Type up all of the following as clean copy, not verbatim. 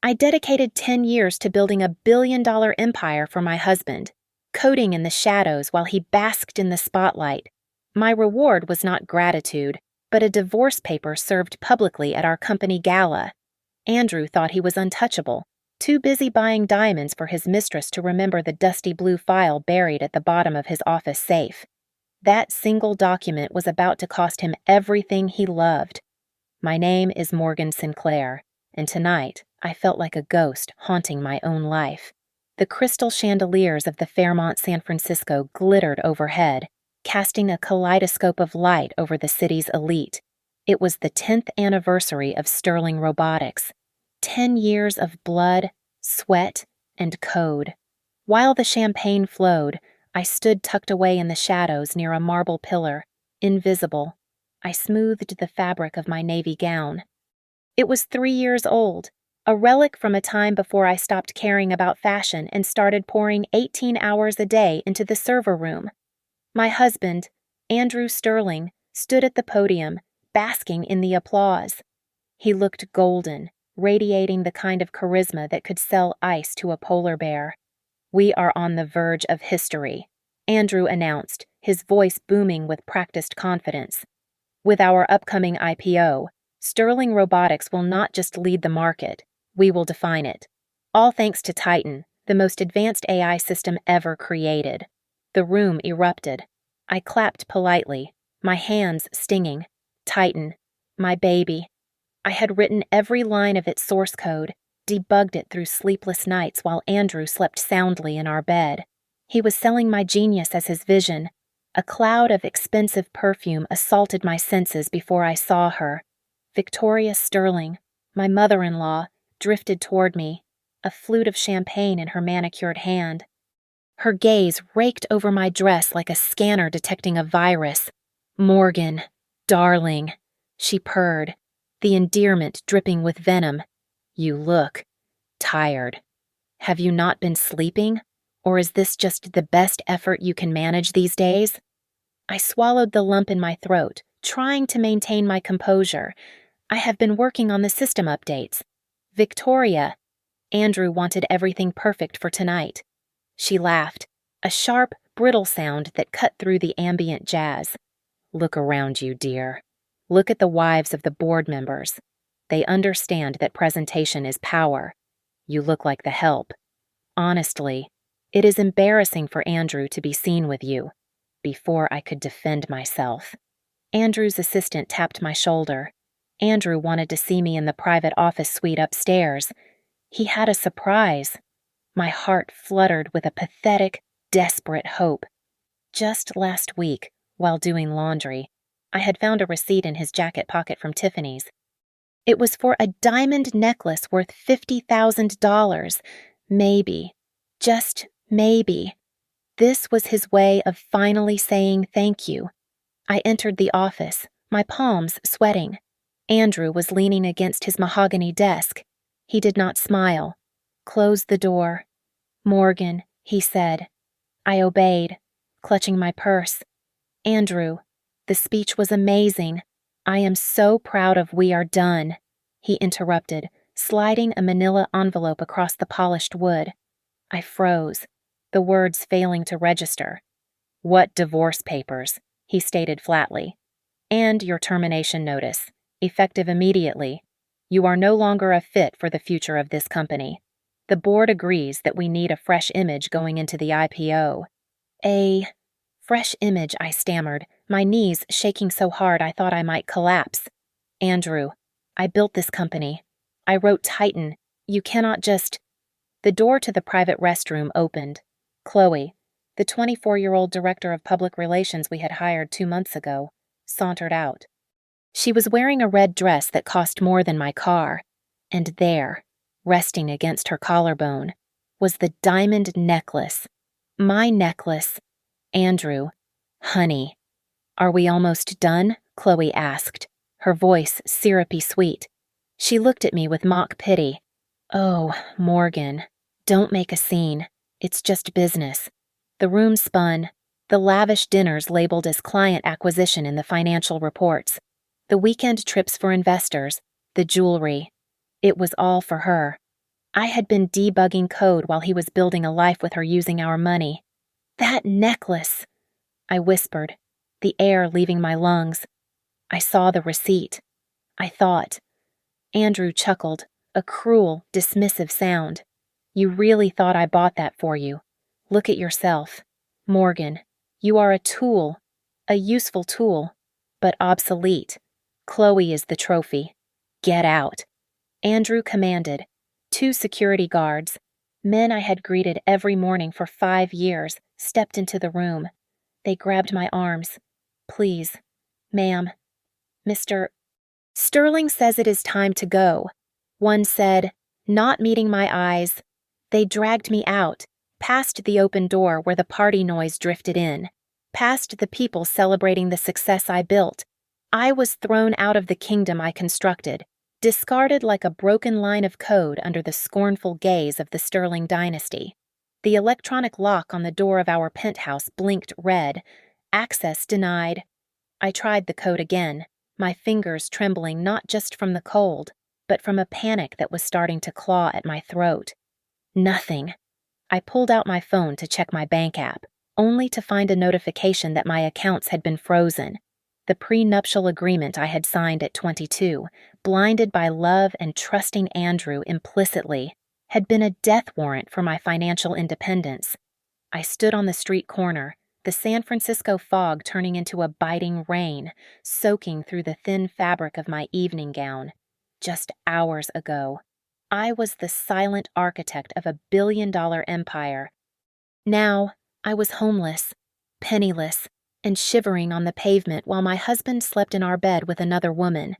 I dedicated 10 years to building a $1 billion empire for my husband, coding in the shadows while he basked in the spotlight. My reward was not gratitude, but a divorce paper served publicly at our company gala. Andrew thought he was untouchable, too busy buying diamonds for his mistress to remember the dusty blue file buried at the bottom of his office safe. That single document was about to cost him everything he loved. My name is Morgan Sinclair, and tonight I felt like a ghost haunting my own life. The crystal chandeliers of the Fairmont San Francisco glittered overhead, casting a kaleidoscope of light over the city's elite. It was the 10th anniversary of Sterling Robotics. 10 years of blood, sweat, and code. While the champagne flowed, I stood tucked away in the shadows near a marble pillar, invisible. I smoothed the fabric of my navy gown. It was 3 years old, a relic from a time before I stopped caring about fashion and started pouring 18 hours a day into the server room. My husband, Andrew Sterling, stood at the podium, basking in the applause. He looked golden, radiating the kind of charisma that could sell ice to a polar bear. "We are on the verge of history," Andrew announced, his voice booming with practiced confidence. "With our upcoming IPO, Sterling Robotics will not just lead the market, we will define it. All thanks to Titan, the most advanced AI system ever created." The room erupted. I clapped politely, my hands stinging. Titan, my baby. I had written every line of its source code, debugged it through sleepless nights while Andrew slept soundly in our bed. He was selling my genius as his vision. A cloud of expensive perfume assaulted my senses before I saw her. Victoria Sterling, my mother-in-law, drifted toward me, a flute of champagne in her manicured hand. Her gaze raked over my dress like a scanner detecting a virus. "Morgan, darling," she purred, the endearment dripping with venom. "You look tired. Have you not been sleeping? Or is this just the best effort you can manage these days?" I swallowed the lump in my throat, trying to maintain my composure. "I have been working on the system updates." "Victoria." Andrew wanted everything perfect for tonight. She laughed, a sharp, brittle sound that cut through the ambient jazz. "Look around you, dear. Look at the wives of the board members. They understand that presentation is power. You look like the help. Honestly, it is embarrassing for Andrew to be seen with you." Before I could defend myself. Andrew's assistant tapped my shoulder. Andrew wanted to see me in the private office suite upstairs. He had a surprise. My heart fluttered with a pathetic, desperate hope. Just last week, while doing laundry, I had found a receipt in his jacket pocket from Tiffany's. It was for a diamond necklace worth $50,000. Maybe, just maybe. This was his way of finally saying thank you. I entered the office, my palms sweating. Andrew was leaning against his mahogany desk. He did not smile. "Close the door." "Morgan," he said. I obeyed, clutching my purse. "Andrew, the speech was amazing. I am so proud of We Are Done," he interrupted, sliding a manila envelope across the polished wood. I froze, the words failing to register. "What divorce papers?" he stated flatly. "And your termination notice, effective immediately. You are no longer a fit for the future of this company. The board agrees that we need a fresh image going into the IPO." "A fresh image," I stammered, my knees shaking so hard I thought I might collapse. "Andrew, I built this company. I wrote Titan. You cannot just—" The door to the private restroom opened. Chloe, the 24-year-old director of public relations we had hired 2 months ago, sauntered out. She was wearing a red dress that cost more than my car, and there, resting against her collarbone, was the diamond necklace. My necklace. "Andrew, honey, are we almost done?" Chloe asked, her voice syrupy sweet. She looked at me with mock pity. "Oh, Morgan, don't make a scene. It's just business." The room spun, the lavish dinners labeled as client acquisition in the financial reports, the weekend trips for investors, the jewelry. It was all for her. I had been debugging code while he was building a life with her using our money. That necklace! I whispered, the air leaving my lungs. I saw the receipt. I thought. Andrew chuckled, a cruel, dismissive sound. You really thought I bought that for you. Look at yourself. Morgan, you are a tool, a useful tool, but obsolete. Chloe is the trophy. Get out. Andrew commanded. 2 security guards, men I had greeted every morning for 5 years, stepped into the room. They grabbed my arms. Please, ma'am, Mr. Sterling says it is time to go. One said, not meeting my eyes. They dragged me out, past the open door where the party noise drifted in, past the people celebrating the success I built. I was thrown out of the kingdom I constructed, discarded like a broken line of code under the scornful gaze of the Sterling dynasty. The electronic lock on the door of our penthouse blinked red. Access denied. I tried the code again, my fingers trembling not just from the cold, but from a panic that was starting to claw at my throat. Nothing. I pulled out my phone to check my bank app, only to find a notification that my accounts had been frozen. The prenuptial agreement I had signed at 22, blinded by love and trusting Andrew implicitly, had been a death warrant for my financial independence. I stood on the street corner, the San Francisco fog turning into a biting rain, soaking through the thin fabric of my evening gown. Just hours ago, I was the silent architect of a billion-dollar empire. Now, I was homeless, penniless, and shivering on the pavement while my husband slept in our bed with another woman.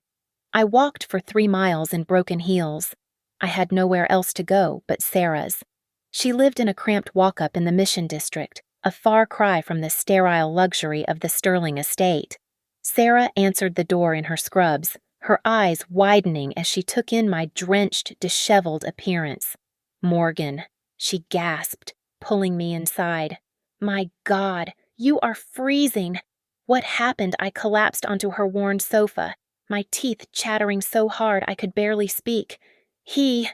I walked for 3 miles in broken heels. I had nowhere else to go but Sarah's. She lived in a cramped walk-up in the Mission District, a far cry from the sterile luxury of the Sterling estate. Sarah answered the door in her scrubs, her eyes widening as she took in my drenched, disheveled appearance. Morgan, she gasped, pulling me inside. My God, you are freezing. What happened? I collapsed onto her worn sofa, my teeth chattering so hard I could barely speak. He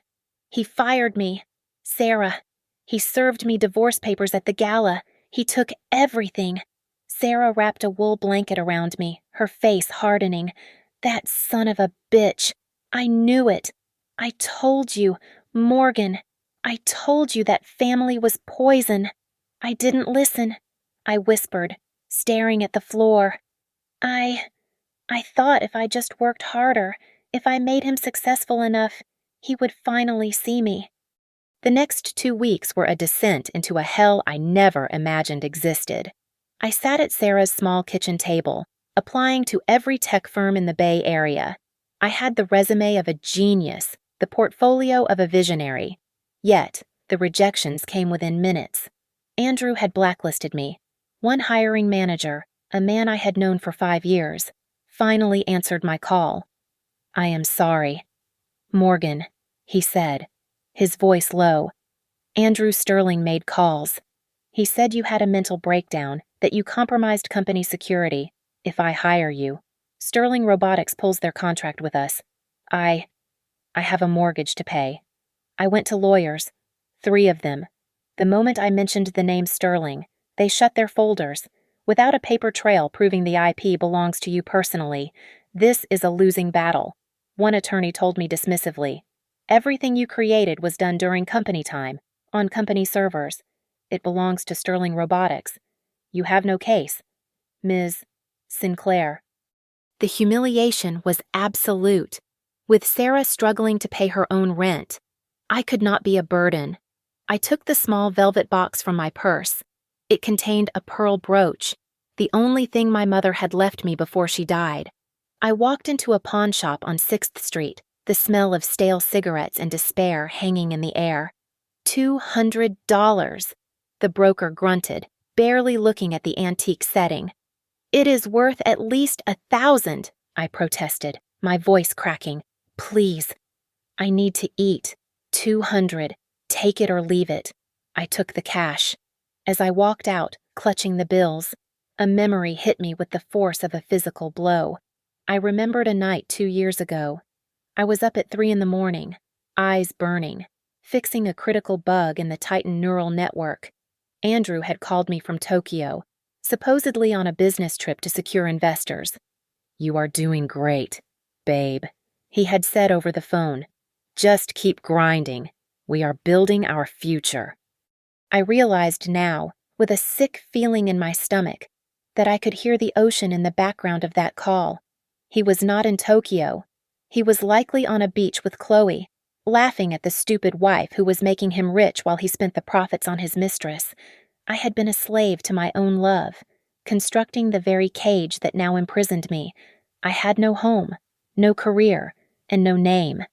fired me. Sarah. He served me divorce papers at the gala. He took everything. Sarah wrapped a wool blanket around me, her face hardening. That son of a bitch. I knew it. I told you, Morgan. I told you that family was poison. I didn't listen. I whispered, staring at the floor. I thought if I just worked harder, if I made him successful enough, he would finally see me. The next 2 weeks were a descent into a hell I never imagined existed. I sat at Sarah's small kitchen table, applying to every tech firm in the Bay Area. I had the resume of a genius, the portfolio of a visionary. Yet, the rejections came within minutes. Andrew had blacklisted me. One hiring manager, a man I had known for 5 years, finally answered my call. I am sorry. Morgan, he said, his voice low. Andrew Sterling made calls. He said you had a mental breakdown, that you compromised company security. If I hire you, Sterling Robotics pulls their contract with us. I have a mortgage to pay. I went to lawyers, 3 of them. The moment I mentioned the name Sterling, they shut their folders. Without a paper trail proving the IP belongs to you personally, this is a losing battle. One attorney told me dismissively. Everything you created was done during company time, on company servers. It belongs to Sterling Robotics. You have no case. Ms. Sinclair. The humiliation was absolute. With Sarah struggling to pay her own rent, I could not be a burden. I took the small velvet box from my purse. It contained a pearl brooch, the only thing my mother had left me before she died. I walked into a pawn shop on 6th Street, the smell of stale cigarettes and despair hanging in the air. $200. The broker grunted, barely looking at the antique setting. It is worth at least 1,000, I protested, my voice cracking. Please. I need to eat. 200. Take it or leave it. I took the cash. As I walked out, clutching the bills, a memory hit me with the force of a physical blow. I remembered a night 2 years ago. I was up at 3 in the morning, eyes burning, fixing a critical bug in the Titan neural network. Andrew had called me from Tokyo, supposedly on a business trip to secure investors. "You are doing great, babe," he had said over the phone. "Just keep grinding. We are building our future." I realized now, with a sick feeling in my stomach, that I could hear the ocean in the background of that call. He was not in Tokyo. He was likely on a beach with Chloe, laughing at the stupid wife who was making him rich while he spent the profits on his mistress. I had been a slave to my own love, constructing the very cage that now imprisoned me. I had no home, no career, and no name.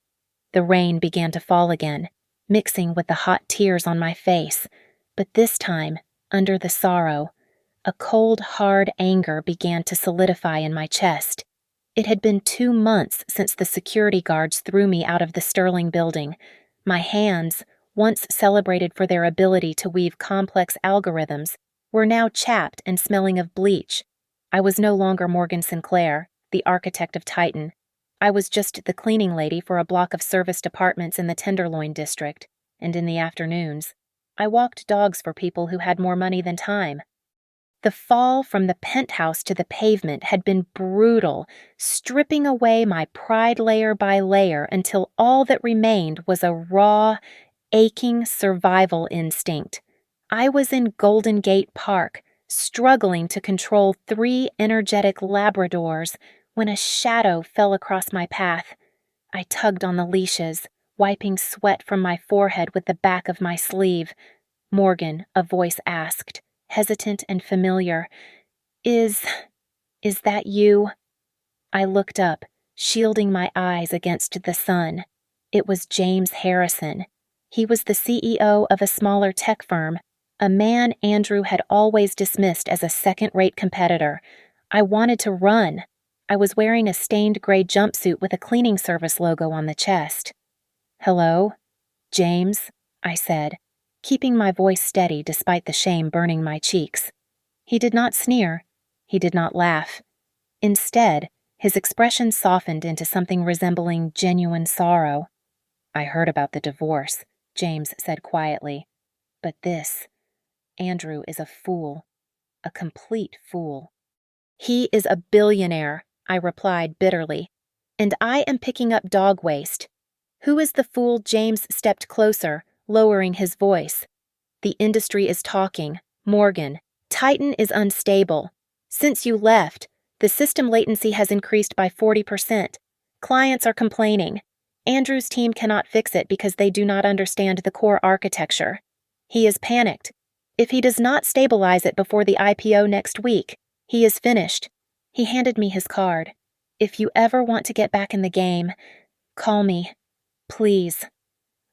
The rain began to fall again, mixing with the hot tears on my face, but this time, under the sorrow, a cold, hard anger began to solidify in my chest. It had been 2 months since the security guards threw me out of the Sterling building. My hands, once celebrated for their ability to weave complex algorithms, were now chapped and smelling of bleach. I was no longer Morgan Sinclair, the architect of Titan. I was just the cleaning lady for a block of serviced apartments in the Tenderloin district, and in the afternoons, I walked dogs for people who had more money than time. The fall from the penthouse to the pavement had been brutal, stripping away my pride layer by layer until all that remained was a raw, aching survival instinct. I was in Golden Gate Park, struggling to control 3 energetic Labradors, when a shadow fell across my path. I tugged on the leashes, wiping sweat from my forehead with the back of my sleeve. "Morgan," a voice asked, hesitant and familiar. Is that you?" I looked up, shielding my eyes against the sun. It was James Harrison. He was the CEO of a smaller tech firm, a man Andrew had always dismissed as a second-rate competitor. I wanted to run. I was wearing a stained gray jumpsuit with a cleaning service logo on the chest. "Hello, James," I said, keeping my voice steady despite the shame burning my cheeks. He did not sneer. He did not laugh. Instead, his expression softened into something resembling genuine sorrow. "I heard about the divorce," James said quietly. "But Andrew is a fool. A complete fool." "He is a billionaire," I replied bitterly. "And I am picking up dog waste." "Who is the fool?" James stepped closer, lowering his voice. "The industry is talking. Morgan, Titan is unstable. Since you left, the system latency has increased by 40%. Clients are complaining. Andrew's team cannot fix it because they do not understand the core architecture. He is panicked. If he does not stabilize it before the IPO next week, he is finished." He handed me his card. "If you ever want to get back in the game, call me. Please."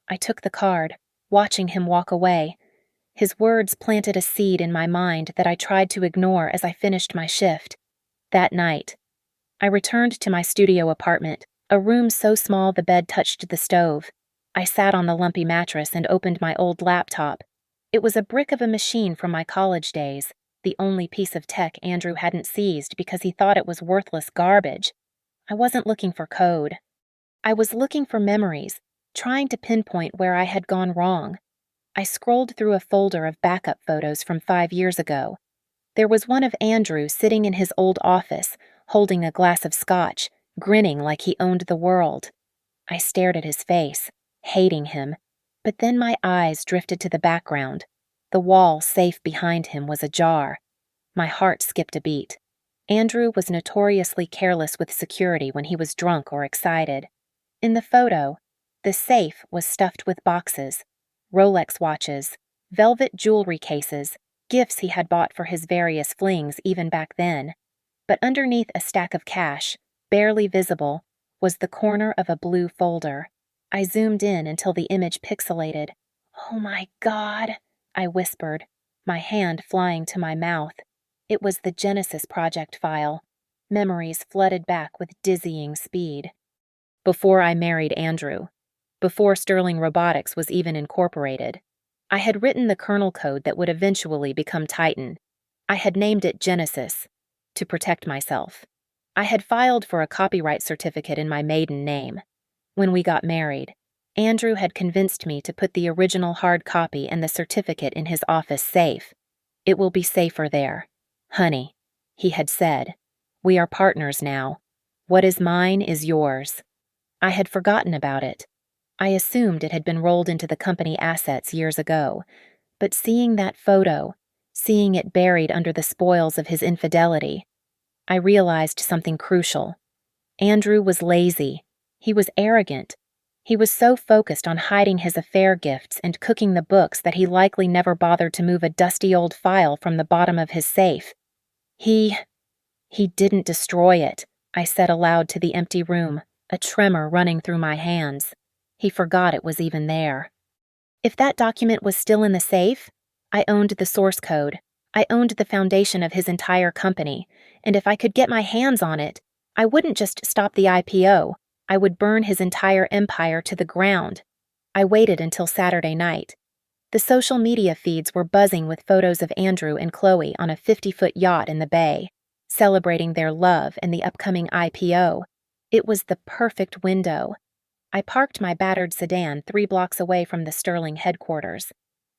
I took the card, watching him walk away. His words planted a seed in my mind that I tried to ignore as I finished my shift. That night, I returned to my studio apartment, a room so small the bed touched the stove. I sat on the lumpy mattress and opened my old laptop. It was a brick of a machine from my college days, the only piece of tech Andrew hadn't seized because he thought it was worthless garbage. I wasn't looking for code. I was looking for memories, trying to pinpoint where I had gone wrong. I scrolled through a folder of backup photos from 5 years ago. There was one of Andrew sitting in his old office, holding a glass of scotch, grinning like he owned the world. I stared at his face, hating him, but then my eyes drifted to the background. The wall safe behind him was ajar. My heart skipped a beat. Andrew was notoriously careless with security when he was drunk or excited. In the photo, the safe was stuffed with boxes, Rolex watches, velvet jewelry cases, gifts he had bought for his various flings even back then. But underneath a stack of cash, barely visible, was the corner of a blue folder. I zoomed in until the image pixelated. "Oh my God," I whispered, my hand flying to my mouth. It was the Genesis Project file. Memories flooded back with dizzying speed. Before I married Andrew, before Sterling Robotics was even incorporated, I had written the kernel code that would eventually become Titan. I had named it Genesis, to protect myself. I had filed for a copyright certificate in my maiden name. When we got married, Andrew had convinced me to put the original hard copy and the certificate in his office safe. "It will be safer there. Honey," he had said, "we are partners now. What is mine is yours." I had forgotten about it. I assumed it had been rolled into the company assets years ago. But seeing that photo, seeing it buried under the spoils of his infidelity, I realized something crucial. Andrew was lazy. He was arrogant. He was so focused on hiding his affair gifts and cooking the books that he likely never bothered to move a dusty old file from the bottom of his safe. He didn't destroy it, I said aloud to the empty room, a tremor running through my hands. He forgot it was even there. If that document was still in the safe, I owned the source code. I owned the foundation of his entire company, and if I could get my hands on it, I wouldn't just stop the IPO, I would burn his entire empire to the ground. I waited until Saturday night. The social media feeds were buzzing with photos of Andrew and Chloe on a 50-foot yacht in the bay, celebrating their love and the upcoming IPO. It was the perfect window. I parked my battered sedan 3 blocks away from the Sterling headquarters.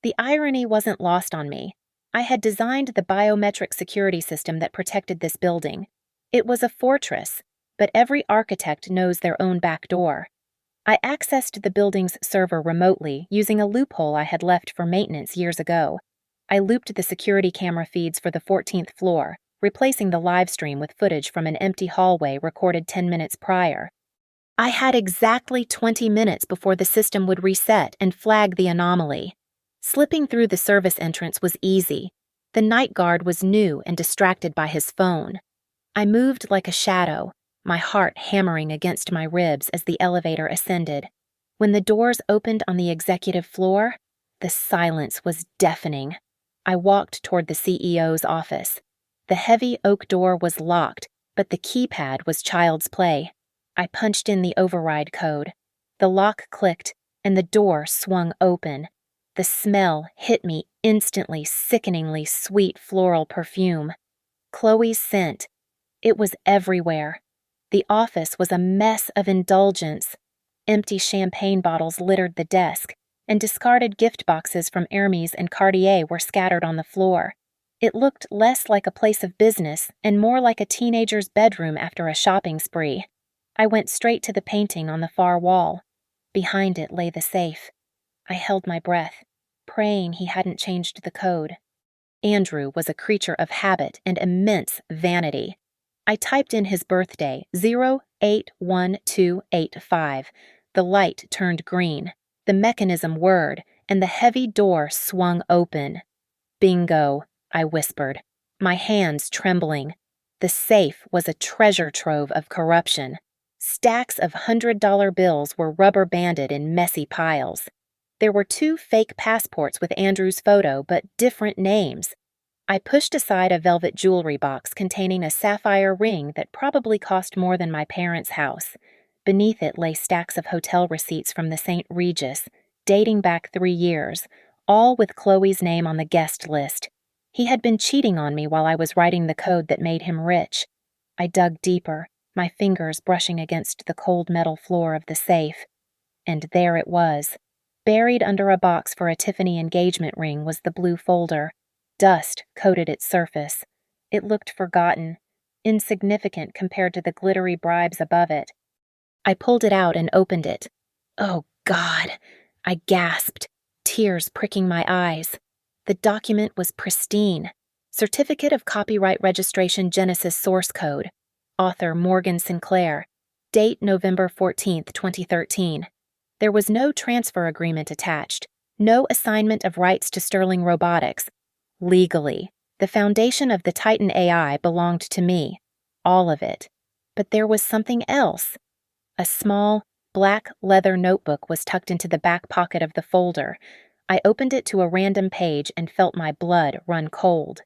The irony wasn't lost on me. I had designed the biometric security system that protected this building. It was a fortress, but every architect knows their own back door. I accessed the building's server remotely using a loophole I had left for maintenance years ago. I looped the security camera feeds for the 14th floor, replacing the live stream with footage from an empty hallway recorded 10 minutes prior. I had exactly 20 minutes before the system would reset and flag the anomaly. Slipping through the service entrance was easy. The night guard was new and distracted by his phone. I moved like a shadow, my heart hammering against my ribs as the elevator ascended. When the doors opened on the executive floor, the silence was deafening. I walked toward the CEO's office. The heavy oak door was locked, but the keypad was child's play. I punched in the override code. The lock clicked, and the door swung open. The smell hit me instantly, sickeningly sweet floral perfume. Chloe's scent. It was everywhere. The office was a mess of indulgence. Empty champagne bottles littered the desk, and discarded gift boxes from Hermes and Cartier were scattered on the floor. It looked less like a place of business and more like a teenager's bedroom after a shopping spree. I went straight to the painting on the far wall. Behind it lay the safe. I held my breath, praying he hadn't changed the code. Andrew was a creature of habit and immense vanity. I typed in his birthday, 081285. The light turned green, the mechanism whirred, and the heavy door swung open. "Bingo," I whispered, my hands trembling. The safe was a treasure trove of corruption. Stacks of $100 bills were rubber-banded in messy piles. There were 2 fake passports with Andrew's photo, but different names. I pushed aside a velvet jewelry box containing a sapphire ring that probably cost more than my parents' house. Beneath it lay stacks of hotel receipts from the St. Regis, dating back 3 years, all with Chloe's name on the guest list. He had been cheating on me while I was writing the code that made him rich. I dug deeper, my fingers brushing against the cold metal floor of the safe. And there it was. Buried under a box for a Tiffany engagement ring was the blue folder. Dust coated its surface. It looked forgotten, insignificant compared to the glittery bribes above it. I pulled it out and opened it. Oh, God! I gasped, tears pricking my eyes. The document was pristine. Certificate of Copyright Registration Genesis Source Code. Author Morgan Sinclair. Date November 14, 2013. There was no transfer agreement attached, no assignment of rights to Sterling Robotics. Legally, the foundation of the Titan AI belonged to me, all of it. But there was something else. A small, black leather notebook was tucked into the back pocket of the folder. I opened it to a random page and felt my blood run cold.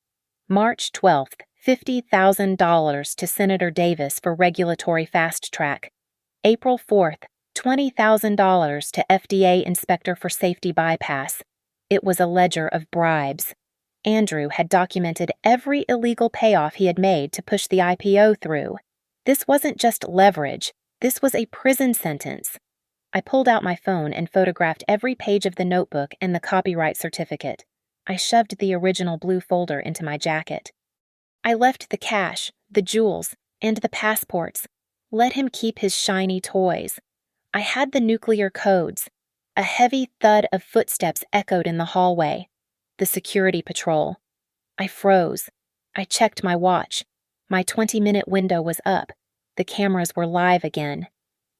March 12th, $50,000 to Senator Davis for regulatory fast track. April 4th, $20,000 to FDA Inspector for Safety Bypass. It was a ledger of bribes. Andrew had documented every illegal payoff he had made to push the IPO through. This wasn't just leverage, this was a prison sentence. I pulled out my phone and photographed every page of the notebook and the copyright certificate. I shoved the original blue folder into my jacket. I left the cash, the jewels, and the passports. Let him keep his shiny toys. I had the nuclear codes. A heavy thud of footsteps echoed in the hallway. The security patrol. I froze. I checked my watch. My 20-minute window was up. The cameras were live again.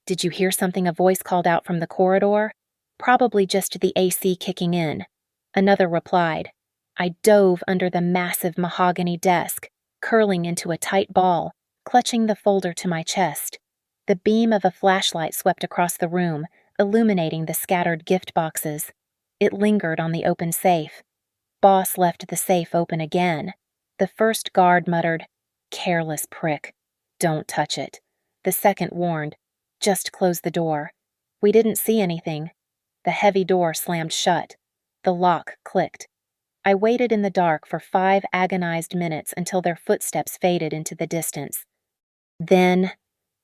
"Did you hear something?" a voice called out from the corridor. "Probably just the AC kicking in." Another replied. I dove under the massive mahogany desk, curling into a tight ball, clutching the folder to my chest. The beam of a flashlight swept across the room, illuminating the scattered gift boxes. It lingered on the open safe. Boss left the safe open again. The first guard muttered, "Careless prick. Don't touch it." The second warned, "Just close the door." We didn't see anything. The heavy door slammed shut. The lock clicked. I waited in the dark for 5 agonized minutes until their footsteps faded into the distance. Then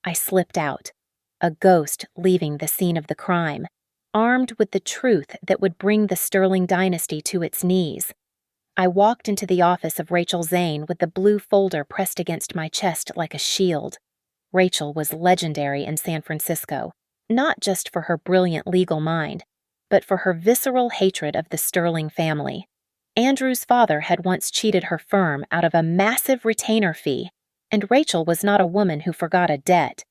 I slipped out, a ghost leaving the scene of the crime, armed with the truth that would bring the Sterling dynasty to its knees. I walked into the office of Rachel Zane with the blue folder pressed against my chest like a shield. Rachel was legendary in San Francisco, not just for her brilliant legal mind, but for her visceral hatred of the Sterling family. Andrew's father had once cheated her firm out of a massive retainer fee, and Rachel was not a woman who forgot a debt.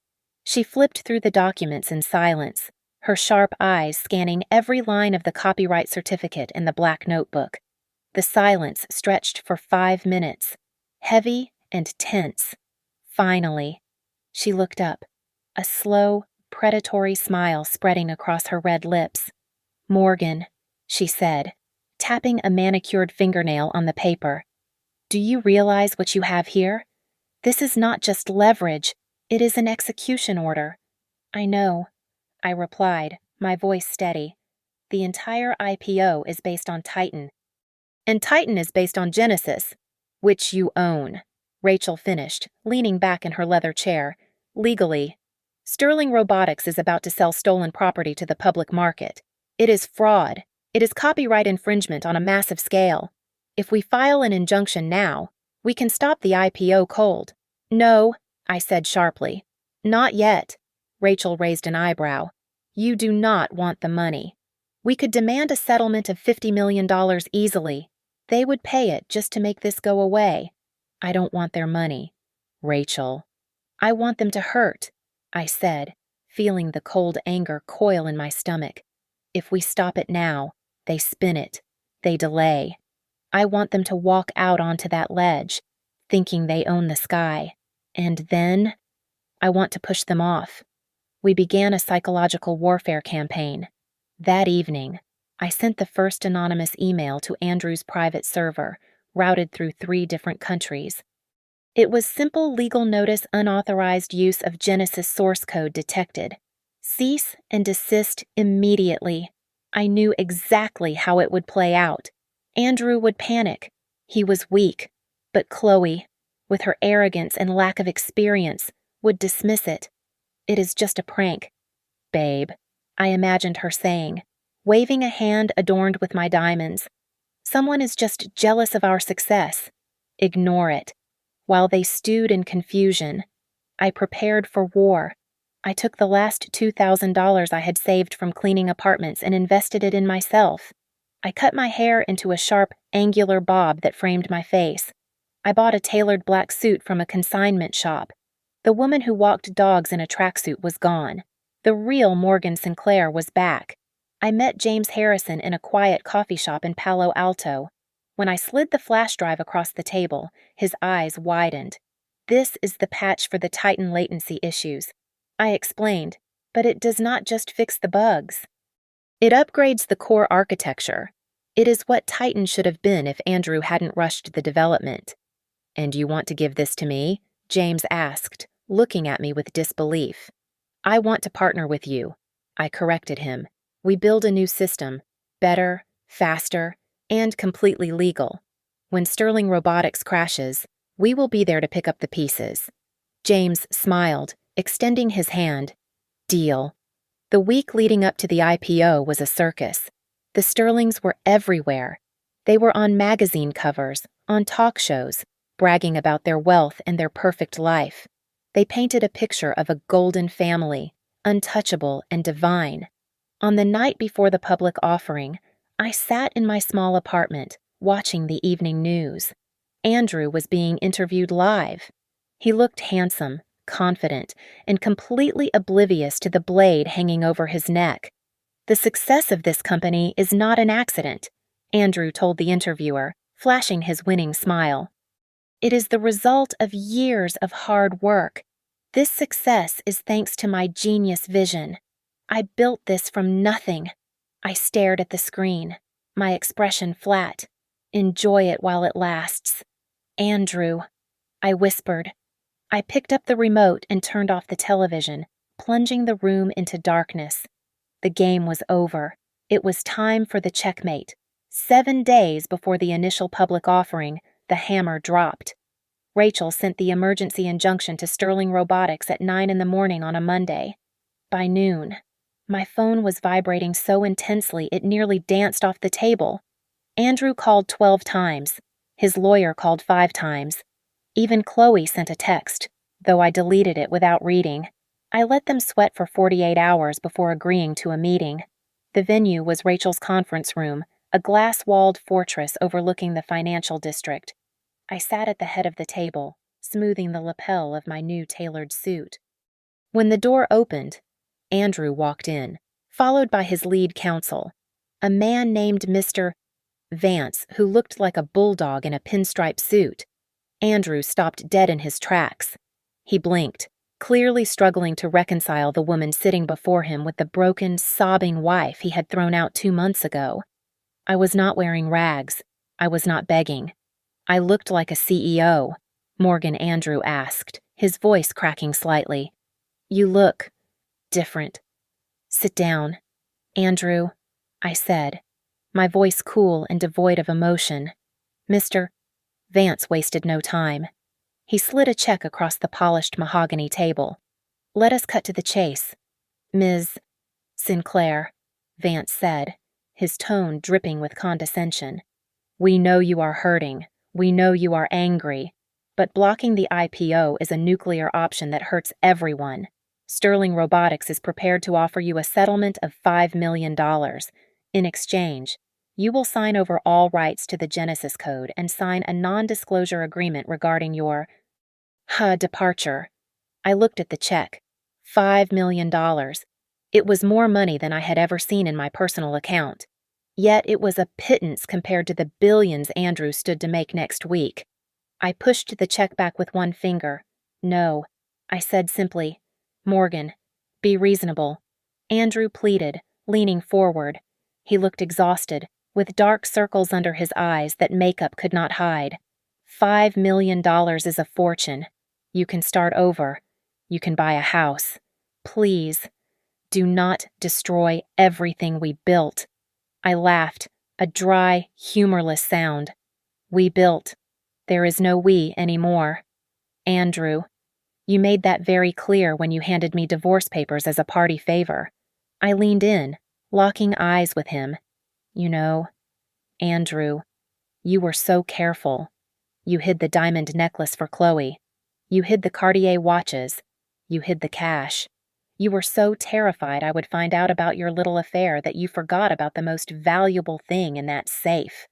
She flipped through the documents in silence, her sharp eyes scanning every line of the copyright certificate in the black notebook. The silence stretched for 5 minutes, heavy and tense. Finally, she looked up, a slow, predatory smile spreading across her red lips. "Morgan," she said, tapping a manicured fingernail on the paper. "Do you realize what you have here? This is not just leverage, it is an execution order." "I know," I replied, my voice steady. "The entire IPO is based on Titan. And Titan is based on Genesis, which you own," Rachel finished, leaning back in her leather chair. "Legally, Sterling Robotics is about to sell stolen property to the public market. It is fraud. It is copyright infringement on a massive scale. If we file an injunction now, we can stop the IPO cold." "No," I said sharply. "Not yet." Rachel raised an eyebrow. "You do not want the money. We could demand a settlement of $50 million easily. They would pay it just to make this go away. I don't want their money, Rachel. I want them to hurt," I said, feeling the cold anger coil in my stomach. "If we stop it now, they spin it. They delay. I want them to walk out onto that ledge, thinking they own the sky. And then I want to push them off." We began a psychological warfare campaign. That evening, I sent the first anonymous email to Andrew's private server, routed through 3 different countries. It was simple legal notice: unauthorized use of Genesis source code detected. Cease and desist immediately. I knew exactly how it would play out. Andrew would panic. He was weak. But Chloe, with her arrogance and lack of experience, would dismiss it. "It is just a prank, babe," I imagined her saying, waving a hand adorned with my diamonds. "Someone is just jealous of our success. Ignore it." While they stewed in confusion, I prepared for war. I took the last $2,000 I had saved from cleaning apartments and invested it in myself. I cut my hair into a sharp, angular bob that framed my face. I bought a tailored black suit from a consignment shop. The woman who walked dogs in a tracksuit was gone. The real Morgan Sinclair was back. I met James Harrison in a quiet coffee shop in Palo Alto. When I slid the flash drive across the table, his eyes widened. "This is the patch for the Titan latency issues," I explained, "but it does not just fix the bugs. It upgrades the core architecture. It is what Titan should have been if Andrew hadn't rushed the development." "And you want to give this to me?" James asked, looking at me with disbelief. "I want to partner with you," I corrected him. "We build a new system, better, faster, and completely legal. When Sterling Robotics crashes, we will be there to pick up the pieces." James smiled, extending his hand. "Deal." The week leading up to the IPO was a circus. The Sterlings were everywhere. They were on magazine covers, on talk shows, bragging about their wealth and their perfect life. They painted a picture of a golden family, untouchable and divine. On the night before the public offering, I sat in my small apartment, watching the evening news. Andrew was being interviewed live. He looked handsome, confident, and completely oblivious to the blade hanging over his neck. "The success of this company is not an accident," Andrew told the interviewer, flashing his winning smile. "It is the result of years of hard work. This success is thanks to my genius vision. I built this from nothing." I stared at the screen, my expression flat. "Enjoy it while it lasts." "Andrew," I whispered. I picked up the remote and turned off the television, plunging the room into darkness. The game was over. It was time for the checkmate. 7 days before the initial public offering, the hammer dropped. Rachel sent the emergency injunction to Sterling Robotics at 9 in the morning on a Monday. By noon, my phone was vibrating so intensely it nearly danced off the table. Andrew called 12 times. His lawyer called 5 times. Even Chloe sent a text, though I deleted it without reading. I let them sweat for 48 hours before agreeing to a meeting. The venue was Rachel's conference room, a glass-walled fortress overlooking the financial district. I sat at the head of the table, smoothing the lapel of my new tailored suit. When the door opened, Andrew walked in, followed by his lead counsel, a man named Mr. Vance, who looked like a bulldog in a pinstripe suit. Andrew stopped dead in his tracks. He blinked, clearly struggling to reconcile the woman sitting before him with the broken, sobbing wife he had thrown out 2 months ago. I was not wearing rags. I was not begging. I looked like a CEO, Morgan Andrew asked, his voice cracking slightly. "You look different. Sit down." "Andrew," I said, my voice cool and devoid of emotion. Mr. Vance wasted no time. He slid a check across the polished mahogany table. "Let us cut to the chase. Ms. Sinclair," Vance said, his tone dripping with condescension. "We know you are hurting. We know you are angry. But blocking the IPO is a nuclear option that hurts everyone. Sterling Robotics is prepared to offer you a settlement of $5 million. In exchange, you will sign over all rights to the Genesis Code and sign a non-disclosure agreement regarding your departure." I looked at the check. $5 million. It was more money than I had ever seen in my personal account. Yet it was a pittance compared to the billions Andrew stood to make next week. I pushed the check back with one finger. "No," I said simply. "Morgan, be reasonable." Andrew pleaded, leaning forward. He looked exhausted, with dark circles under his eyes that makeup could not hide. $5 million is a fortune. You can start over. You can buy a house. Please, do not destroy everything we built." I laughed, a dry, humorless sound. "We built. There is no we anymore. Andrew, you made that very clear when you handed me divorce papers as a party favor." I leaned in, locking eyes with him. "You know, Andrew, you were so careful. You hid the diamond necklace for Chloe. You hid the Cartier watches. You hid the cash. You were so terrified I would find out about your little affair that you forgot about the most valuable thing in that safe.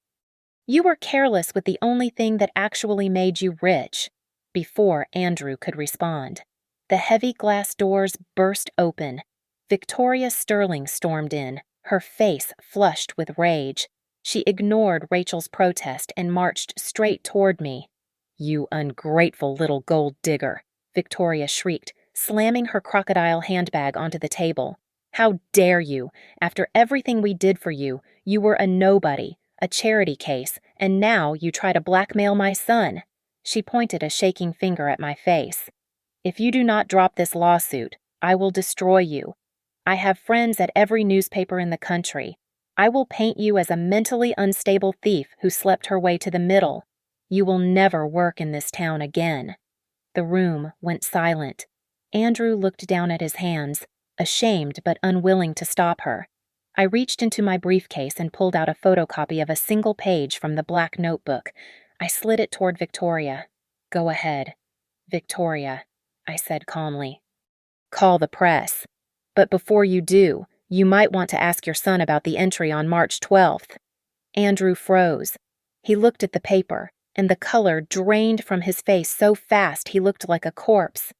You were careless with the only thing that actually made you rich." Before Andrew could respond, the heavy glass doors burst open. Victoria Sterling stormed in, her face flushed with rage. She ignored Rachel's protest and marched straight toward me. "You ungrateful little gold digger," Victoria shrieked, slamming her crocodile handbag onto the table. "How dare you? After everything we did for you, you were a nobody, a charity case, and now you try to blackmail my son." She pointed a shaking finger at my face. "If you do not drop this lawsuit, I will destroy you. I have friends at every newspaper in the country. I will paint you as a mentally unstable thief who slept her way to the middle. You will never work in this town again." The room went silent. Andrew looked down at his hands, ashamed but unwilling to stop her. I reached into my briefcase and pulled out a photocopy of a single page from the black notebook. I slid it toward Victoria. "Go ahead." "Victoria," I said calmly. "Call the press. But before you do, you might want to ask your son about the entry on March 12th. Andrew froze. He looked at the paper, and the color drained from his face so fast he looked like a corpse.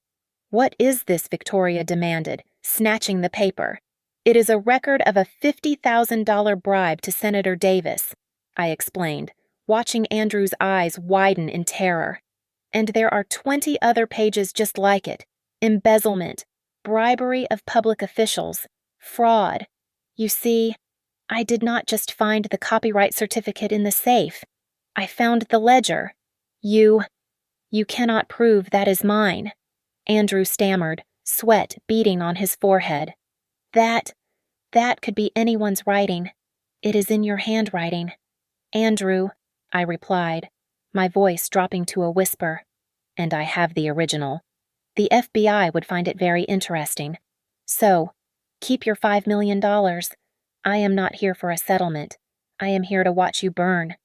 "What is this?" Victoria demanded, snatching the paper. "It is a record of a $50,000 bribe to Senator Davis," I explained, watching Andrew's eyes widen in terror. "And there are 20 other pages just like it. Embezzlement, bribery of public officials, fraud. You see, I did not just find the copyright certificate in the safe. I found the ledger. You cannot prove that is mine," Andrew stammered, sweat beading on his forehead. That could be anyone's writing. It is in your handwriting." "Andrew," I replied, my voice dropping to a whisper. "And I have the original. The FBI would find it very interesting. So, keep your $5 million. I am not here for a settlement. I am here to watch you burn."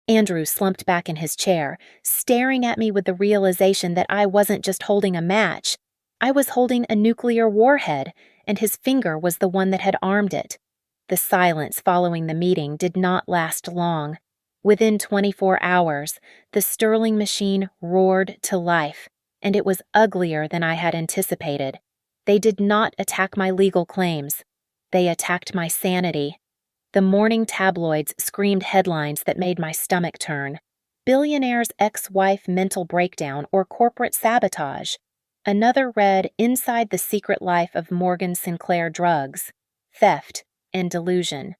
Andrew slumped back in his chair, staring at me with the realization that I wasn't just holding a match. I was holding a nuclear warhead, and his finger was the one that had armed it. The silence following the meeting did not last long. Within 24 hours, the Sterling machine roared to life, and it was uglier than I had anticipated. They did not attack my legal claims. They attacked my sanity. The morning tabloids screamed headlines that made my stomach turn. "Billionaire's ex-wife mental breakdown or corporate sabotage." Another read "Inside the Secret Life of Morgan Sinclair Drugs, Theft, and Delusion."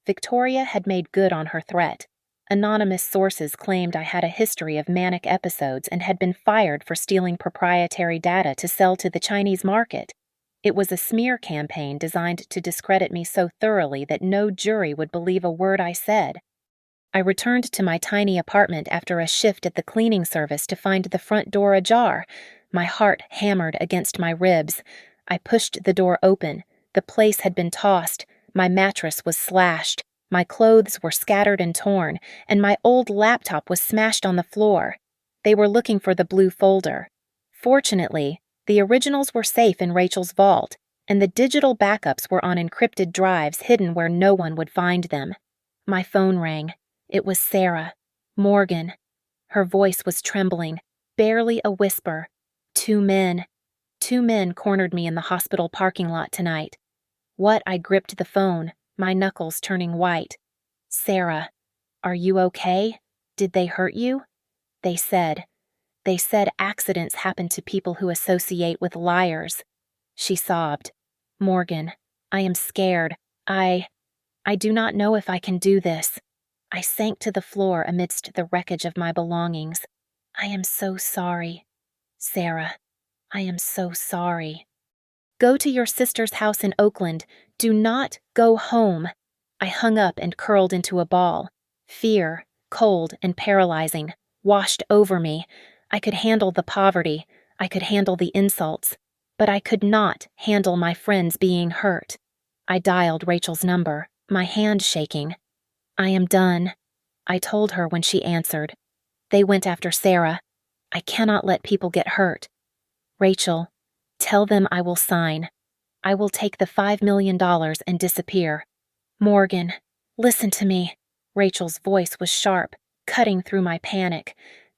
Victoria had made good on her threat. Anonymous sources claimed I had a history of manic episodes and had been fired for stealing proprietary data to sell to the Chinese market. It was a smear campaign designed to discredit me so thoroughly that no jury would believe a word I said. I returned to my tiny apartment after a shift at the cleaning service to find the front door ajar. My heart hammered against my ribs. I pushed the door open. The place had been tossed. My mattress was slashed. My clothes were scattered and torn, and my old laptop was smashed on the floor. They were looking for the blue folder. Fortunately, the originals were safe in Rachel's vault, and the digital backups were on encrypted drives hidden where no one would find them. My phone rang. It was Sarah. Morgan. Her voice was trembling, barely a whisper. Two men cornered me in the hospital parking lot tonight. I gripped the phone, my knuckles turning white. "Sarah, are you okay? Did they hurt you?" They said accidents happen to people who associate with liars. She sobbed. "Morgan, I am scared. I do not know if I can do this." I sank to the floor amidst the wreckage of my belongings. "I am so sorry. Sarah, I am so sorry." "Go to your sister's house in Oakland. Do not go home." I hung up and curled into a ball. Fear, cold and paralyzing, washed over me. I could handle the poverty. I could handle the insults. But I could not handle my friends being hurt. I dialed Rachel's number, my hand shaking. "I am done," I told her when she answered. "They went after Sarah. I cannot let people get hurt. Rachel, tell them I will sign. I will take the $5 million and disappear. Morgan, listen to me." Rachel's voice was sharp, cutting through my panic.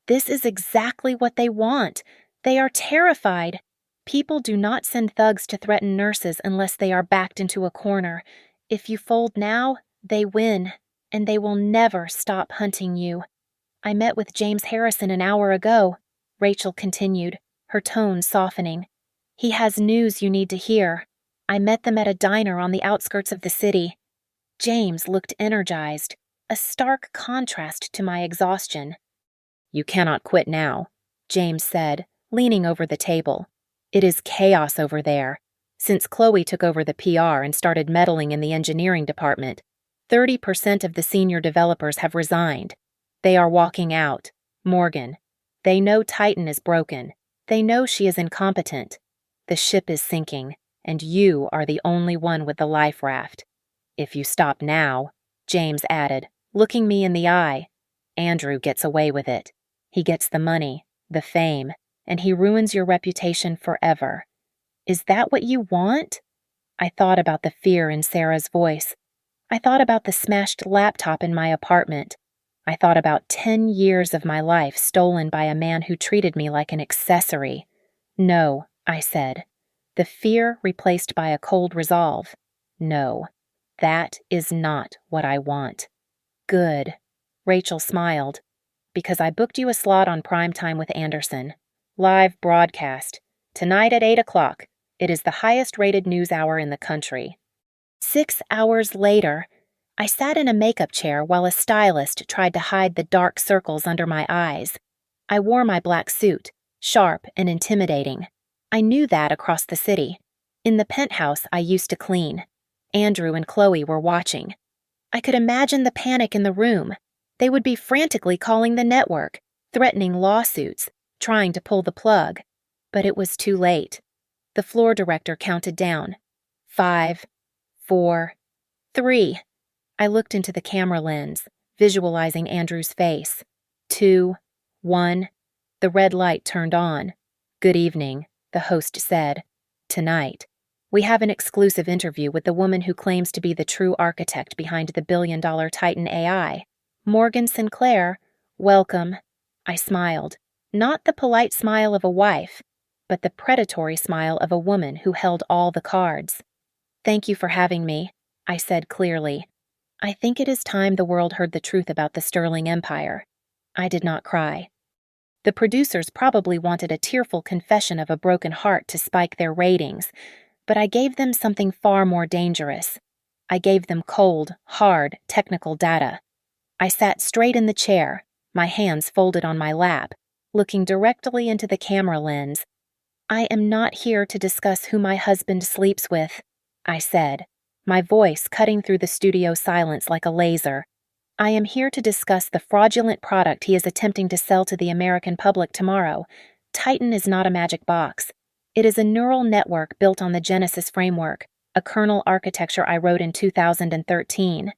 "This is exactly what they want. They are terrified. People do not send thugs to threaten nurses unless they are backed into a corner. If you fold now, they win, and they will never stop hunting you. I met with James Harrison an hour ago," Rachel continued, her tone softening. "He has news you need to hear. I met them at a diner on the outskirts of the city." James looked energized, a stark contrast to my exhaustion. "You cannot quit now," James said, leaning over the table. "It is chaos over there. Since Chloe took over the PR and started meddling in the engineering department, 30% of the senior developers have resigned. They are walking out. Morgan. They know Titan is broken. They know she is incompetent. The ship is sinking. and you are the only one with the life raft. If you stop now," James added, looking me in the eye, "Andrew gets away with it. He gets the money, the fame, and he ruins your reputation forever. Is that what you want?" I thought about the fear in Sarah's voice. I thought about the smashed laptop in my apartment. I thought about 10 years of my life stolen by a man who treated me like an accessory. "No," I said. The fear replaced by a cold resolve. "No, that is not what I want." "Good." Rachel smiled. "Because I booked you a slot on Prime Time with Anderson. Live broadcast. Tonight at 8 o'clock. It is the highest-rated news hour in the country." 6 hours later, I sat in a makeup chair while a stylist tried to hide the dark circles under my eyes. I wore my black suit, sharp and intimidating. I knew that across the city. In the penthouse I used to clean. Andrew and Chloe were watching. I could imagine the panic in the room. They would be frantically calling the network, threatening lawsuits, trying to pull the plug. But it was too late. The floor director counted down. 5, 4, 3. I looked into the camera lens, visualizing Andrew's face. 2, 1. The red light turned on. "Good evening," the host said. "Tonight, we have an exclusive interview with the woman who claims to be the true architect behind the billion-dollar Titan AI. Morgan Sinclair, welcome." I smiled, not the polite smile of a wife, but the predatory smile of a woman who held all the cards. "Thank you for having me," I said clearly. "I think it is time the world heard the truth about the Sterling Empire." I did not cry. The producers probably wanted a tearful confession of a broken heart to spike their ratings, but I gave them something far more dangerous. I gave them cold, hard, technical data. I sat straight in the chair, my hands folded on my lap, looking directly into the camera lens. "I am not here to discuss who my husband sleeps with," I said, my voice cutting through the studio silence like a laser. "I am here to discuss the fraudulent product he is attempting to sell to the American public tomorrow. Titan is not a magic box. It is a neural network built on the Genesis framework, a kernel architecture I wrote in 2013.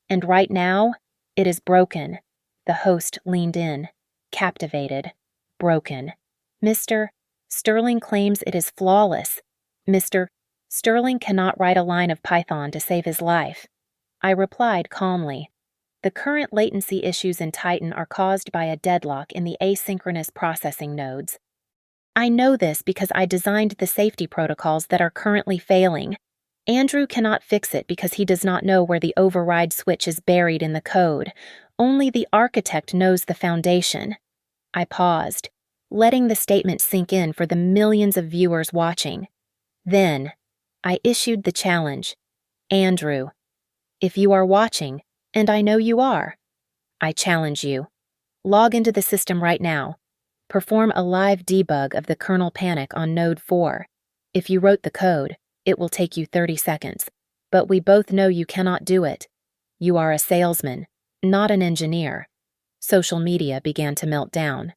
And right now, it is broken." The host leaned in, captivated. "Broken. Mr. Sterling claims it is flawless. Mr. Sterling cannot write a line of Python to save his life." I replied calmly. "The current latency issues in Titan are caused by a deadlock in the asynchronous processing nodes. I know this because I designed the safety protocols that are currently failing. Andrew cannot fix it because he does not know where the override switch is buried in the code. Only the architect knows the foundation." I paused, letting the statement sink in for the millions of viewers watching. Then, I issued the challenge. "Andrew, if you are watching, and I know you are, I challenge you. Log into the system right now. Perform a live debug of the kernel panic on Node 4. If you wrote the code, it will take you 30 seconds. But we both know you cannot do it. You are a salesman, not an engineer." Social media began to melt down.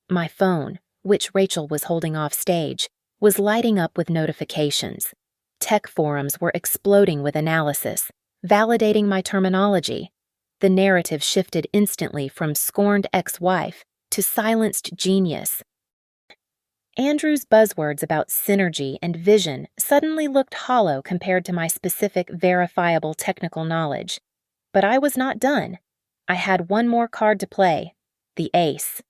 My phone, which Rachel was holding off stage, was lighting up with notifications. Tech forums were exploding with analysis, validating my terminology. The narrative shifted instantly from scorned ex-wife to silenced genius. Andrew's buzzwords about synergy and vision suddenly looked hollow compared to my specific, verifiable technical knowledge. But I was not done. I had one more card to play, the ace.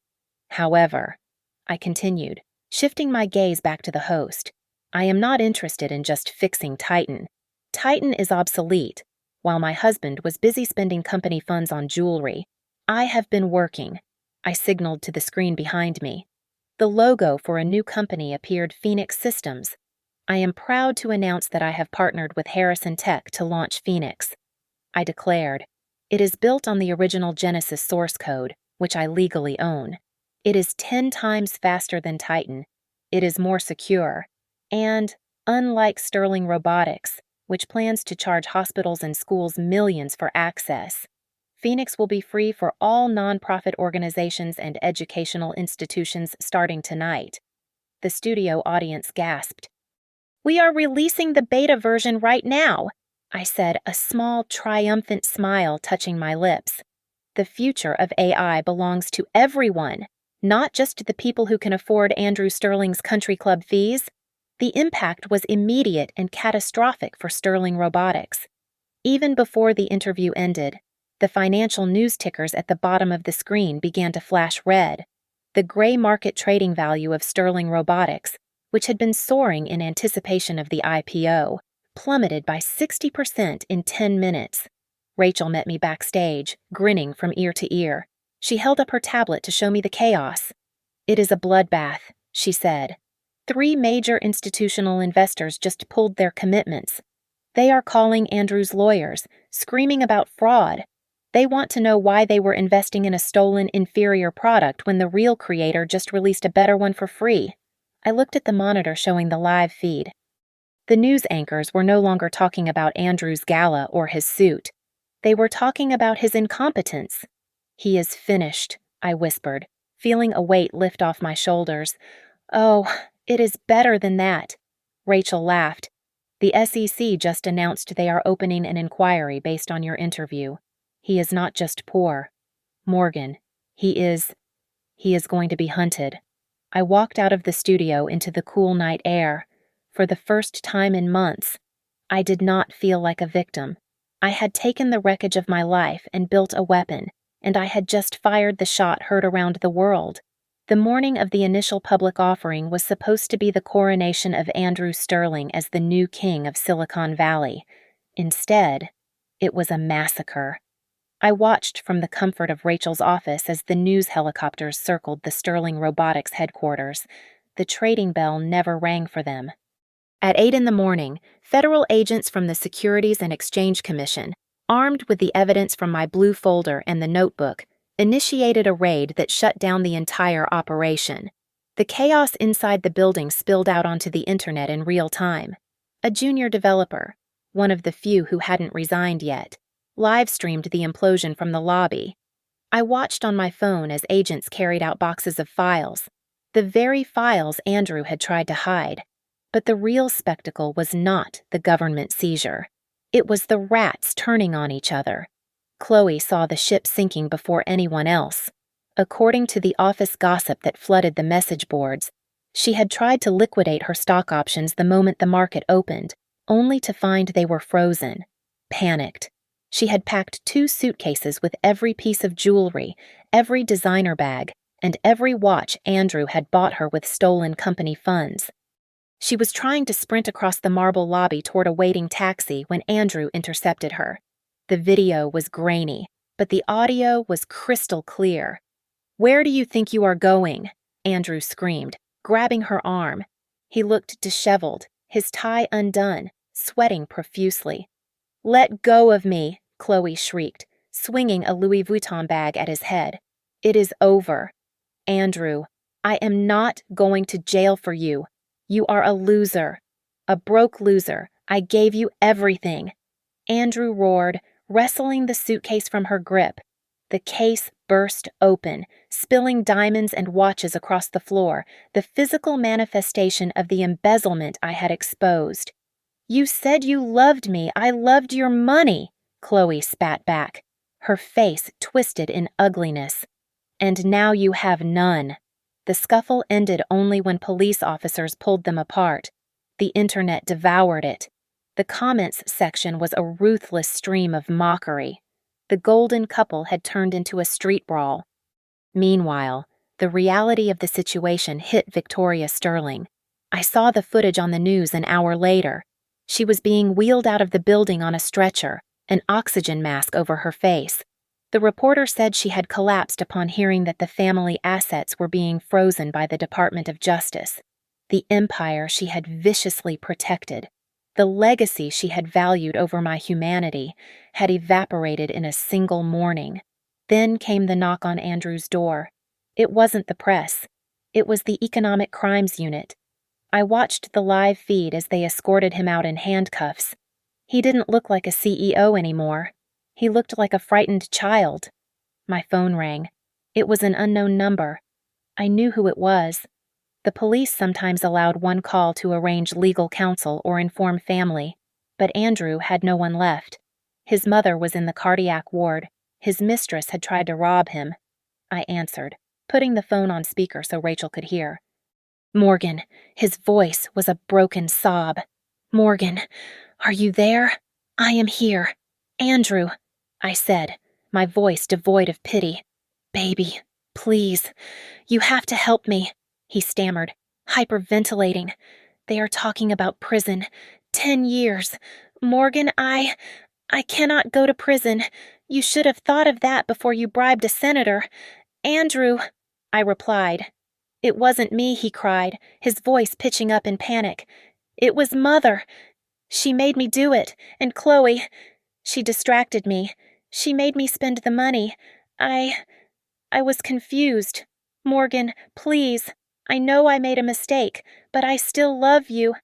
"However," I continued, shifting my gaze back to the host, "I am not interested in just fixing Titan. Titan is obsolete. While my husband was busy spending company funds on jewelry, I have been working." I signaled to the screen behind me. The logo for a new company appeared, Phoenix Systems. "I am proud to announce that I have partnered with Harrison Tech to launch Phoenix," I declared. "It is built on the original Genesis source code, which I legally own. It is 10 times faster than Titan. It is more secure. And, unlike Sterling Robotics, which plans to charge hospitals and schools millions for access, Phoenix will be free for all nonprofit organizations and educational institutions starting tonight." The studio audience gasped. We are releasing the beta version right now, I said, a small, triumphant smile touching my lips. The future of AI belongs to everyone, not just the people who can afford Andrew Sterling's country club fees. The impact was immediate and catastrophic for Sterling Robotics. Even before the interview ended, the financial news tickers at the bottom of the screen began to flash red. The gray market trading value of Sterling Robotics, which had been soaring in anticipation of the IPO, plummeted by 60% in 10 minutes. Rachel met me backstage, grinning from ear to ear. She held up her tablet to show me the chaos. It is a bloodbath, she said. 3 major institutional investors just pulled their commitments. They are calling Andrew's lawyers, screaming about fraud. They want to know why they were investing in a stolen, inferior product when the real creator just released a better one for free. I looked at the monitor showing the live feed. The news anchors were no longer talking about Andrew's gala or his suit. They were talking about his incompetence. He is finished, I whispered, feeling a weight lift off my shoulders. Oh, it is better than that. Rachel laughed. The SEC just announced they are opening an inquiry based on your interview. He is not just poor. Morgan, he is going to be hunted. I walked out of the studio into the cool night air. For the first time in months, I did not feel like a victim. I had taken the wreckage of my life and built a weapon, and I had just fired the shot heard around the world. The morning of the initial public offering was supposed to be the coronation of Andrew Sterling as the new king of Silicon Valley. Instead, it was a massacre. I watched from the comfort of Rachel's office as the news helicopters circled the Sterling Robotics headquarters. The trading bell never rang for them. At 8 in the morning, federal agents from the Securities and Exchange Commission, armed with the evidence from my blue folder and the notebook, initiated a raid that shut down the entire operation. The chaos inside the building spilled out onto the internet in real time. A junior developer, one of the few who hadn't resigned yet, live-streamed the implosion from the lobby. I watched on my phone as agents carried out boxes of files, the very files Andrew had tried to hide. But the real spectacle was not the government seizure. It was the rats turning on each other. Chloe saw the ship sinking before anyone else. According to the office gossip that flooded the message boards, she had tried to liquidate her stock options the moment the market opened, only to find they were frozen. Panicked. She had packed 2 suitcases with every piece of jewelry, every designer bag, and every watch Andrew had bought her with stolen company funds. She was trying to sprint across the marble lobby toward a waiting taxi when Andrew intercepted her. The video was grainy, but the audio was crystal clear. "Where do you think you are going?" Andrew screamed, grabbing her arm. He looked disheveled, his tie undone, sweating profusely. "Let go of me," Chloe shrieked, swinging a Louis Vuitton bag at his head. "It is over. Andrew, I am not going to jail for you. You are a loser. A broke loser. I gave you everything." Andrew roared, wrestling the suitcase from her grip. The case burst open, spilling diamonds and watches across the floor, the physical manifestation of the embezzlement I had exposed. "You said you loved me. I loved your money," Chloe spat back, her face twisted in ugliness. "And now you have none." The scuffle ended only when police officers pulled them apart. The internet devoured it. The comments section was a ruthless stream of mockery. The golden couple had turned into a street brawl. Meanwhile, the reality of the situation hit Victoria Sterling. I saw the footage on the news an hour later. She was being wheeled out of the building on a stretcher, an oxygen mask over her face. The reporter said she had collapsed upon hearing that the family assets were being frozen by the Department of Justice. The empire she had viciously protected, the legacy she had valued over my humanity, had evaporated in a single morning. Then came the knock on Andrew's door. It wasn't the press. It was the Economic Crimes Unit. I watched the live feed as they escorted him out in handcuffs. He didn't look like a CEO anymore. He looked like a frightened child. My phone rang. It was an unknown number. I knew who it was. The police sometimes allowed one call to arrange legal counsel or inform family, but Andrew had no one left. His mother was in the cardiac ward. His mistress had tried to rob him. I answered, putting the phone on speaker so Rachel could hear. Morgan, his voice was a broken sob. Morgan, are you there? I am here. Andrew, I said, my voice devoid of pity. Baby, please, you have to help me, he stammered, hyperventilating. They are talking about prison. 10 years. Morgan, I cannot go to prison. You should have thought of that before you bribed a senator. Andrew, I replied. It wasn't me, he cried, his voice pitching up in panic. It was Mother. She made me do it, and Chloe. She distracted me. She made me spend the money. I was confused. Morgan, please. I know I made a mistake, but I still love you.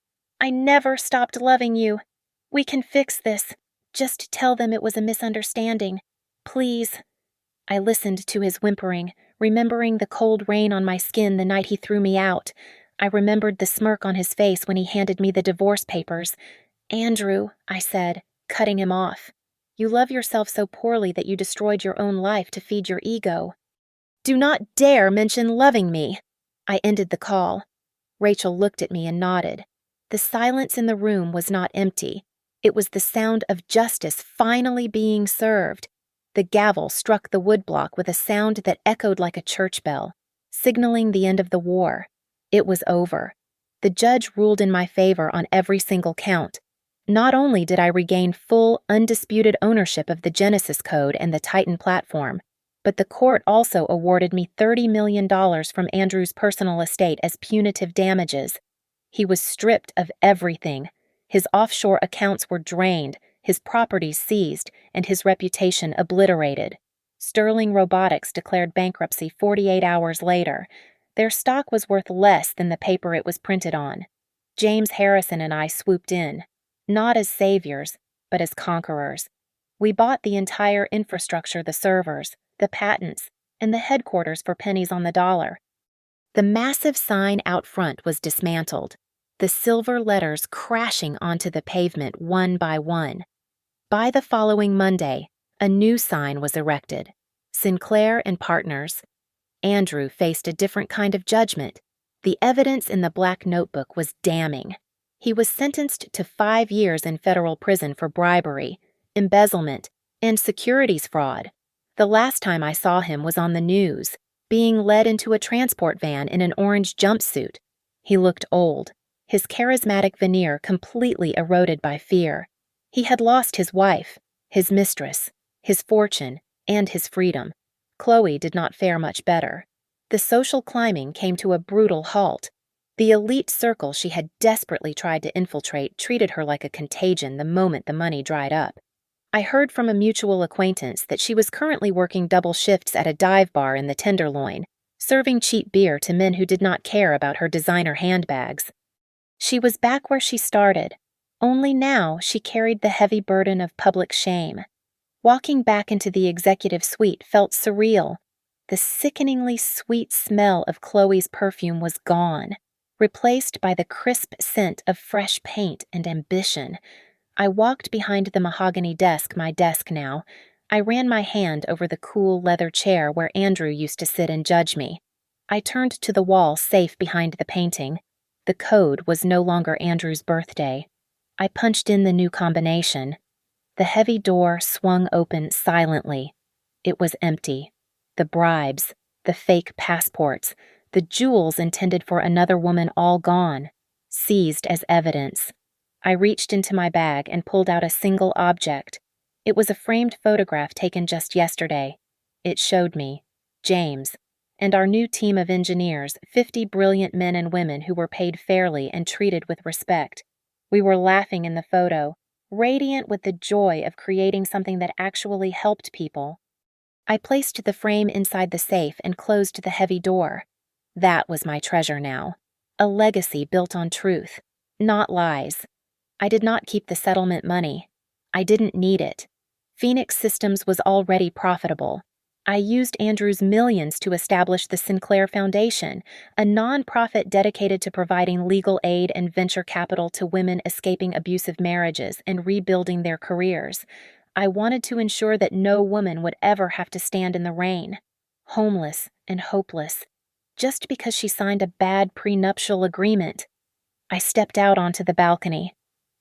I never stopped loving you. We can fix this. Just tell them it was a misunderstanding. Please. I listened to his whimpering, remembering the cold rain on my skin the night he threw me out. I remembered the smirk on his face when he handed me the divorce papers. Andrew, I said, cutting him off. You love yourself so poorly that you destroyed your own life to feed your ego. Do not dare mention loving me. I ended the call. Rachel looked at me and nodded. The silence in the room was not empty. It was the sound of justice finally being served. The gavel struck the woodblock with a sound that echoed like a church bell, signaling the end of the war. It was over. The judge ruled in my favor on every single count. Not only did I regain full, undisputed ownership of the Genesis Code and the Titan platform, but the court also awarded me $30 million from Andrew's personal estate as punitive damages. He was stripped of everything. His offshore accounts were drained, his properties seized, and his reputation obliterated. Sterling Robotics declared bankruptcy 48 hours later. Their stock was worth less than the paper it was printed on. James Harrison and I swooped in, not as saviors, but as conquerors. We bought the entire infrastructure, the servers, the patents, and the headquarters for pennies on the dollar. The massive sign out front was dismantled, the silver letters crashing onto the pavement one by one. By the following Monday, a new sign was erected. Sinclair and Partners. Andrew faced a different kind of judgment. The evidence in the black notebook was damning. He was sentenced to 5 years in federal prison for bribery, embezzlement, and securities fraud. The last time I saw him was on the news, being led into a transport van in an orange jumpsuit. He looked old, his charismatic veneer completely eroded by fear. He had lost his wife, his mistress, his fortune, and his freedom. Chloe did not fare much better. The social climbing came to a brutal halt. The elite circle she had desperately tried to infiltrate treated her like a contagion the moment the money dried up. I heard from a mutual acquaintance that she was currently working double shifts at a dive bar in the Tenderloin, serving cheap beer to men who did not care about her designer handbags. She was back where she started, only now she carried the heavy burden of public shame. Walking back into the executive suite felt surreal. The sickeningly sweet smell of Chloe's perfume was gone, replaced by the crisp scent of fresh paint and ambition. I walked behind the mahogany desk, my desk now. I ran my hand over the cool leather chair where Andrew used to sit and judge me. I turned to the wall safe behind the painting. The code was no longer Andrew's birthday. I punched in the new combination. The heavy door swung open silently. It was empty. The bribes, the fake passports, the jewels intended for another woman all gone, seized as evidence. I reached into my bag and pulled out a single object. It was a framed photograph taken just yesterday. It showed me, James, and our new team of engineers, 50 brilliant men and women who were paid fairly and treated with respect. We were laughing in the photo, radiant with the joy of creating something that actually helped people. I placed the frame inside the safe and closed the heavy door. That was my treasure now. A legacy built on truth, not lies. I did not keep the settlement money. I didn't need it. Phoenix Systems was already profitable. I used Andrew's millions to establish the Sinclair Foundation, a nonprofit dedicated to providing legal aid and venture capital to women escaping abusive marriages and rebuilding their careers. I wanted to ensure that no woman would ever have to stand in the rain, homeless and hopeless, just because she signed a bad prenuptial agreement. I stepped out onto the balcony.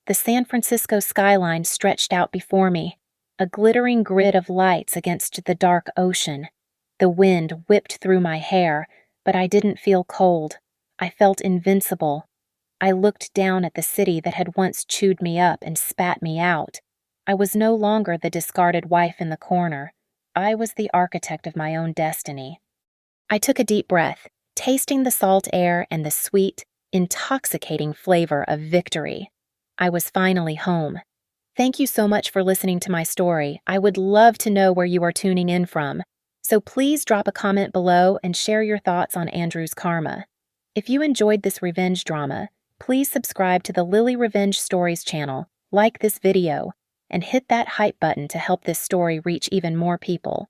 The San Francisco skyline stretched out before me, a glittering grid of lights against the dark ocean. The wind whipped through my hair, but I didn't feel cold. I felt invincible. I looked down at the city that had once chewed me up and spat me out. I was no longer the discarded wife in the corner. I was the architect of my own destiny. I took a deep breath, tasting the salt air and the sweet, intoxicating flavor of victory. I was finally home. Thank you so much for listening to my story. I would love to know where you are tuning in from. So please drop a comment below and share your thoughts on Andrew's karma. If you enjoyed this revenge drama, please subscribe to the Lily Revenge Stories channel, like this video, and hit that hype button to help this story reach even more people.